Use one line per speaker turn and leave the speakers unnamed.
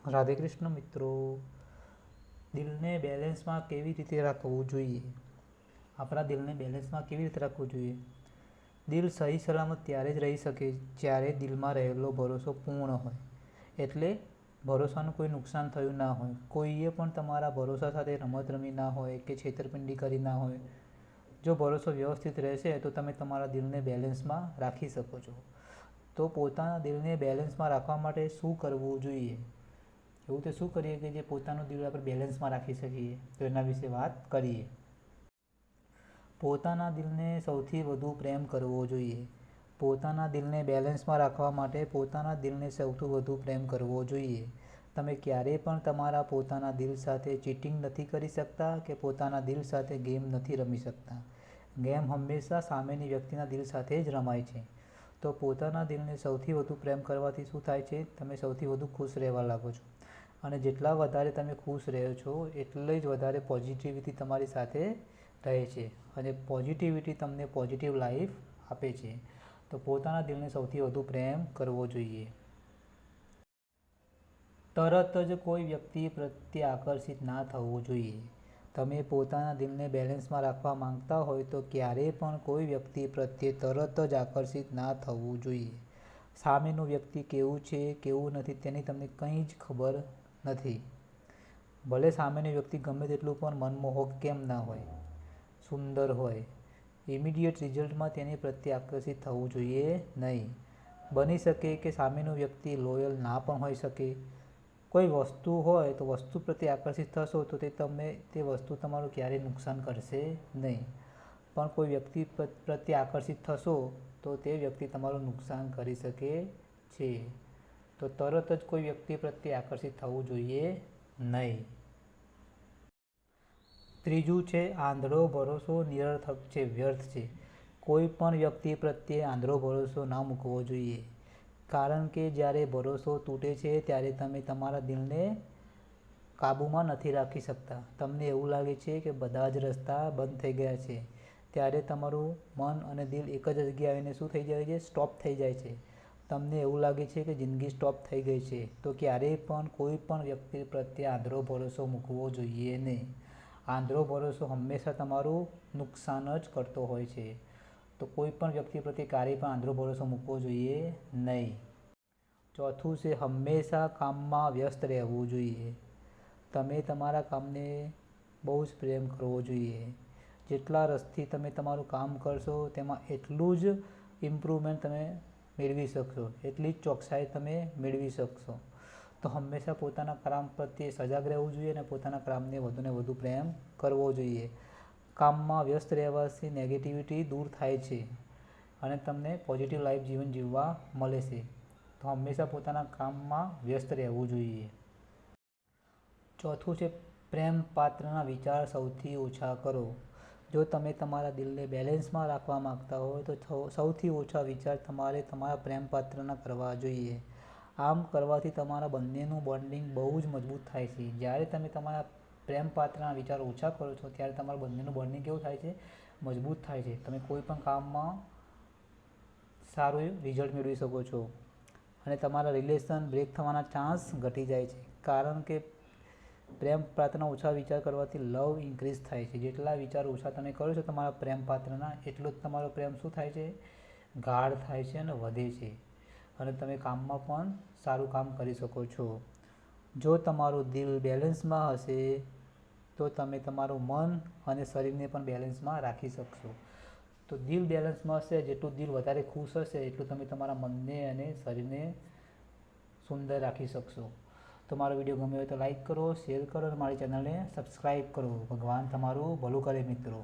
રાધે કૃષ્ણ મિત્રો, દિલને બેલેન્સમાં કેવી રીતે રાખવું જોઈએ? આપણા દિલને બેલેન્સમાં કેવી રીતે રાખવું જોઈએ? દિલ સહી સલામત ત્યારે જ રહી શકે જ્યારે દિલમાં રહેલો ભરોસો પૂર્ણ હોય, એટલે ભરોસાનું કોઈ નુકસાન થયું ના હોય, કોઈએ પણ તમારા ભરોસા સાથે રમત રમી ના હોય કે છેતરપિંડી કરી ના હોય. જો ભરોસો વ્યવસ્થિત રહેશે તો તમે તમારા દિલને બેલેન્સમાં રાખી શકો છો. તો પોતાના દિલને બેલેન્સમાં રાખવા માટે શું કરવું જોઈએ? એવું તો શું કરીએ કે જે પોતાનું દિલ આપણે બેલેન્સમાં રાખી શકીએ? તો એના વિશે વાત કરીએ. પોતાના દિલને સૌથી વધુ પ્રેમ કરવો જોઈએ. પોતાના દિલને બેલેન્સમાં રાખવા માટે પોતાના દિલને સૌથી વધુ પ્રેમ કરવો જોઈએ. તમે ક્યારેય પણ તમારા પોતાના દિલ સાથે ચીટિંગ નથી કરી શકતા કે પોતાના દિલ સાથે ગેમ નથી રમી શકતા. ગેમ હંમેશા સામેની વ્યક્તિના દિલ સાથે જ રમાય છે. તો પોતાના દિલને સૌથી વધુ પ્રેમ કરવાથી શું થાય છે? તમે સૌથી વધુ ખુશ રહેવા લાગો છો. અને જેટલા વધારે તમે ખુશ રહો છો એટલે જ વધારે પોઝિટિવિટી તમારી સાથે રહે છે અને પોઝિટિવિટી તમને પોઝિટિવ લાઈફ આપે છે. તો પોતાના દિલને સૌથી વધુ પ્રેમ કરવો જોઈએ. તરત જ કોઈ વ્યક્તિ પ્રત્યે આકર્ષિત ના થવું જોઈએ. તમે પોતાના દિલને બેલેન્સમાં રાખવા માંગતા હોય તો ક્યારેય પણ કોઈ વ્યક્તિ પ્રત્યે તરત જ આકર્ષિત ના થવું જોઈએ. સામેનું વ્યક્તિ કેવું છે કેવું નથી તેની તમને કંઈ જ ખબર નથી. ભલે સામેની વ્યક્તિ ગમે તેટલું પણ મનમોહક કેમ ના હોય, સુંદર હોય, ઇમિડિયેટ રિઝલ્ટમાં તેની પ્રત્યે આકર્ષિત થવું જોઈએ નહીં. બની શકે કે સામેનું વ્યક્તિ લોયલ ના પણ હોઈ શકે. કોઈ વસ્તુ હોય તો વસ્તુ પ્રત્યે આકર્ષિત થશો તો તે વસ્તુ તમારું ક્યારેય નુકસાન કરશે નહીં. પણ કોઈ વ્યક્તિ પ્રત્યે આકર્ષિત થશો તો તે વ્યક્તિ તમારું નુકસાન કરી શકે છે. તો તરત જ કોઈ વ્યક્તિ પ્રત્યે આકર્ષિત થવું જોઈએ નહીં. ત્રીજું છે આંધળો ભરોસો નિરર્થક છે, વ્યર્થ છે. કોઈ પણ વ્યક્તિ પ્રત્યે આંધળો ભરોસો ના મૂકવો જોઈએ. કારણ કે જ્યારે ભરોસો તૂટે છે ત્યારે તમે તમારા દિલને કાબૂમાં નથી રાખી શકતા. તમને એવું લાગે છે કે બધા જ રસ્તા બંધ થઈ ગયા છે. ત્યારે તમારું મન અને દિલ એક જ જગ્યાએ આવીને શું થઈ જાય છે? સ્ટોપ થઈ જાય છે. તમને એવું લાગે છે કે જિંદગી સ્ટોપ થઈ ગઈ છે. તો ક્યારેય પણ કોઈ પણ વ્યક્તિ પ્રત્યે આંધળો ભરોસો મૂકવો જોઈએ નહીં. આંધળો ભરોસો હંમેશા તમારું નુકસાન જ કરતો હોય છે. તો કોઈ પણ વ્યક્તિ પ્રત્યે ક્યારેય પણ આંધળો ભરોસો મૂકવો જોઈએ નહીં. ચોથું છે હંમેશા કામમાં વ્યસ્ત રહેવું જોઈએ. તમે તમારા કામને બહુ જ પ્રેમ કરવો જોઈએ. જેટલા રસથી તમે તમારું કામ કરશો તેમાં એટલું જ ઇમ્પ્રુવમેન્ટ તમે મેળવી શકશો, એટલી જ ચોકસાઈ તમે મેળવી શકશો. તો હંમેશા પોતાના કામ પ્રત્યે સજાગ રહેવું જોઈએ અને પોતાના કામને વધુને વધુ પ્રેમ કરવો જોઈએ. કામમાં વ્યસ્ત રહેવાથી નેગેટિવિટી દૂર થાય છે અને તમને પોઝિટિવ લાઈફ જીવન જીવવા મળે છે. તો હંમેશા પોતાના કામમાં વ્યસ્ત રહેવું જોઈએ. ચોથું છે પ્રેમ પાત્રના વિચાર સૌથી ઓછા કરો. જો તમે તમારા દિલને બેલેન્સમાં રાખવા માંગતા હોય તો સૌથી ઓછા વિચાર તમારે તમારા પ્રેમ પાત્રના કરવા જોઈએ. આમ કરવાથી તમારા બંનેનું બોન્ડિંગ બહુ જ મજબૂત થાય છે. જ્યારે તમે તમારા પ્રેમ પાત્રના વિચાર ઓછા કરો છો ત્યારે તમારા બંનેનું બોન્ડિંગ કેવું થાય છે? મજબૂત થાય છે. તમે કોઈ પણ કામમાં સારું રિઝલ્ટ મેળવી શકો છો અને તમારા રિલેશન બ્રેક થવાના ચાન્સ ઘટી જાય છે. કારણ કે પ્રેમ પાત્રના ઓછા વિચાર કરવાથી લવ ઇન્ક્રીઝ થાય છે. જેટલા વિચાર ઓછા તમે કરો છો તમારા પ્રેમ પાત્રના એટલો જ તમારો પ્રેમ શું થાય છે? ગાઢ થાય છે અને વધે છે અને તમે કામમાં પણ સારું કામ કરી શકો છો. જો તમારું દિલ બેલેન્સમાં હશે તો તમે તમારું મન અને શરીરને પણ બેલેન્સમાં રાખી શકશો. તો દિલ બેલેન્સમાં હશે, જેટલું દિલ વધારે ખુશ હશે એટલું તમે તમારા મનને અને શરીરને સુંદર રાખી શકશો. તો મારો વિડીયો ગમ્યો હોય તો લાઈક કરો, શેર કરો અને મારી ચેનલને સબસ્ક્રાઈબ કરો. ભગવાન તમારું ભલું કરે મિત્રો.